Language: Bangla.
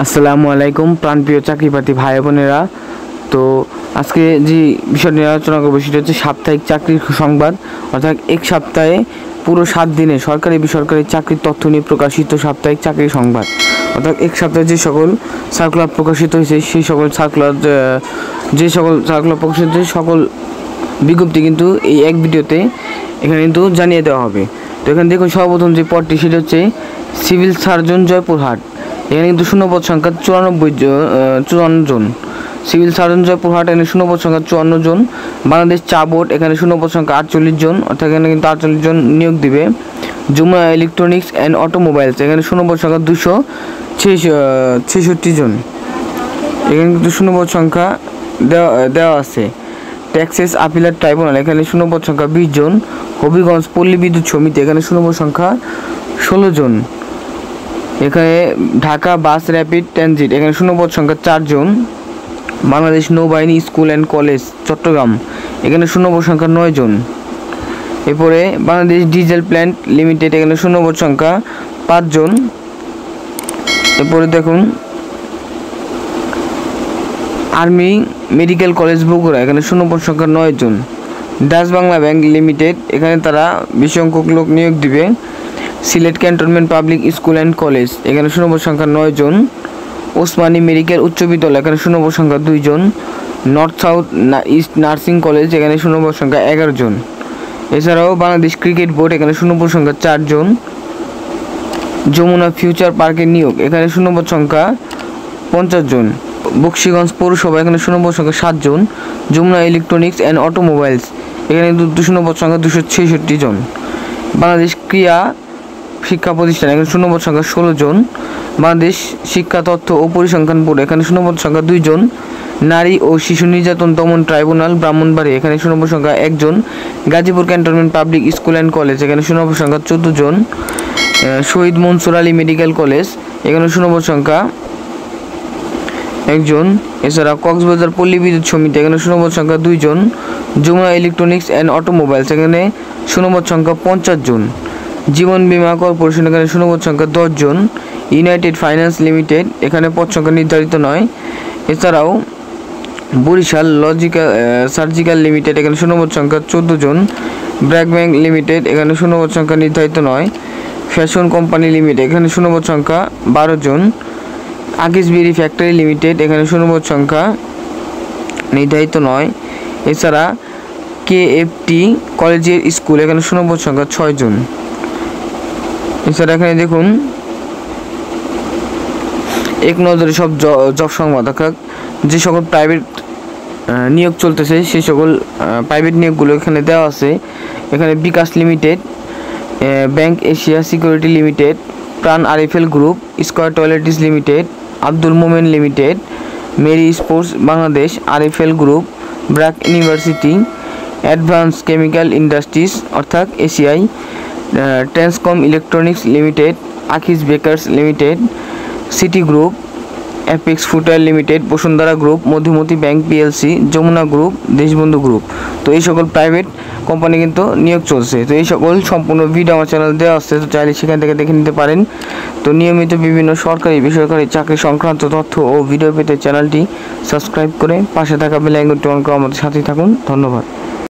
আসসালামু আলাইকুম প্রাণপ্রিয় চাকরিপ্রার্থী ভাই বোনেরা। তো আজকে যে বিষয়টি নিয়ে আলোচনা করবো সেটা হচ্ছে সাপ্তাহিক চাকরির সংবাদ, অর্থাৎ এক সপ্তাহে পুরো 7 দিনে সরকারি বেসরকারি চাকরির তথ্য নিয়ে প্রকাশিত সাপ্তাহিক চাকরির সংবাদ। অর্থাৎ এক সপ্তাহে যে সকল সার্কুলার প্রকাশিত হয়েছে সেই সকল সার্কুলার প্রকাশিত সকল বিজ্ঞপ্তি কিন্তু এই এক ভিডিওতে এখানে কিন্তু জানিয়ে দেওয়া হবে। তো এখানে দেখুন সর্বপ্রথম যে পদটি সেটা হচ্ছে সিভিল সার্জন জয়পুরহাট। এখানে কিন্তু শূন্যপদ সংখ্যা 54 জন। সিভিল সার্জন জয়পুরহাট এখানে শূন্যপদ সংখ্যা 54 জন। বাংলাদেশ চা বোর্ড এখানে শূন্যপদ সংখ্যা 48 জন, অর্থাৎ এখানে কিন্তু 48 জন নিয়োগ দিবে। যমুনা ইলেকট্রনিক্স অ্যান্ড অটোমোবাইলস এখানে শূন্যপদ সংখ্যা 266 জন। এখানে কিন্তু শূন্যপদ সংখ্যা দেওয়া আছে। টেক্সাস আপিলেট ট্রাইব্যুনাল এখানে শূন্যপদ সংখ্যা 20 জন। হবিগঞ্জ পল্লী বিদ্যুৎ সমিতি এখানে শূন্যপদ সংখ্যা 16 জন। এখানে ঢাকা বাস র্যাপিড ট্রানজিট এখানে শূন্যপদ সংখ্যা 4 জন। বাংলাদেশ নৌবাহিনী স্কুল অ্যান্ড কলেজ চট্টগ্রাম এখানে শূন্যপদ সংখ্যা 9 জন। এরপরে বাংলাদেশ ডিজেল প্ল্যান্ট লিমিটেড এখানে শূন্যপদ সংখ্যা 5 জন। এরপরে দেখুন আর্মি মেডিকেল কলেজ বগুড়া এখানে শূন্যপদ সংখ্যা 9 জন। ডাচ বাংলা ব্যাংক লিমিটেড এখানে তারা 20 সংখ্যক লোক নিয়োগ দিবে। Sylhet cantonment public school and college এখানে শূন্যপদ সংখ্যা 9 জন। ওসমানী মেডিকেল উচ্চ বিদ্যালয় এখানে শূন্যপদ সংখ্যা 2 জন। North south east nursing college এখানে শূন্যপদ সংখ্যা 11 জন। এছাড়াও বাংলাদেশ ক্রিকেট বোর্ড এখানে শূন্যপদ সংখ্যা 4 জন। যমুনা ফিউচার পার্কের নিয়োগ এখানে শূন্যপদ সংখ্যা 50 জন। বকশীগঞ্জ পৌরসভা এখানে শূন্যপদ সংখ্যা 7 জন। যমুনা ইলেকট্রনিক্স অ্যান্ড অটোমোবাইলস এখানে শূন্যপদ সংখ্যা 266 জন। বাংলাদেশ ক্রীড়া শিক্ষা প্রতিষ্ঠান এখানে শূন্যপদ সংখ্যা 16 জন। বাংলাদেশ শিক্ষা তথ্য ও পরিসংখ্যান বোর্ড এখানে শূন্যপদ সংখ্যা 2 জন। নারী ও শিশু নির্যাতন দমন ট্রাইব্যুনাল ব্রাহ্মণবাড়ী এখানে শূন্যপদ সংখ্যা 1 জন। Gazipur cantonment public school and college এখানে শূন্যপদ সংখ্যা 14 জন। শহীদ মনসুর আলী মেডিকেল কলেজ এখানে শূন্যপদ সংখ্যা 1 জন। এছাড়া কক্সবাজার পল্লী বিদ্যুৎ সমিতি এখানে শূন্যপদ সংখ্যা 2 জন। যমুনা ইলেকট্রনিক্স অ্যান্ড অটোমোবাইলস এখানে শূন্যপদ সংখ্যা 50 জন। জীবন বীমা কর্পোরেশন এখানে শূন্যপদ সংখ্যা 10 জন। ইউনাইটেড ফাইন্যান্স লিমিটেড এখানে পদ সংখ্যা নির্ধারিত নয়। এছাড়াও বরিশাল সার্জিক্যাল লিমিটেড এখানে শূন্যপদ সংখ্যা 14 জন। ব্র্যাক ব্যাংক লিমিটেড এখানে শূন্যপদ সংখ্যা নির্ধারিত নয়। ফ্যাশন কোম্পানি লিমিটেড এখানে শূন্যপদ সংখ্যা 12 জন। আগিসবেরি ফ্যাক্টরি লিমিটেড এখানে শূন্যপদ সংখ্যা নির্ধারিত নয়। এছাড়া কেএফটি কলেজের স্কুল এখানে শূন্যপদ সংখ্যা 6 জন। এছাড়া এখানে দেখুন এক নজরে সব জব সংবাদ, অর্থাৎ যে সকল প্রাইভেট নিয়োগ চলতেছে সেই সকল প্রাইভেট নিয়োগগুলো এখানে দেওয়া আছে। এখানে bKash limited, bank Asia security limited, Pran RFL group, Square toiletries limited, Abdul Monem limited, Mary sports Bangladesh, RFL group, BRAC university, advance chemical industries অর্থাৎ ACI, Transcom electronics limited, Akij bakers limited, City group, Apex footwear limited, Bashundhara group, Madhumati bank PLC, Jamuna group, Deshbandhu group. তো এই সকল প্রাইভেট কোম্পানি কিন্তু নিয়োগ চলছে। তো এই সকল সম্পূর্ণ ভিডিও আমার চ্যানেল দেওয়া আছে, তো চাইলে সেখান থেকে দেখে নিতে পারেন। তো নিয়মিত বিভিন্ন সরকারি বেসরকারি চাকরি সংক্রান্ত তথ্য ও ভিডিও পেতে চ্যানেলটি সাবস্ক্রাইব করে পাশে থাকা বেল আইকনটি অন করে আমাদের সাথেই থাকুন। ধন্যবাদ।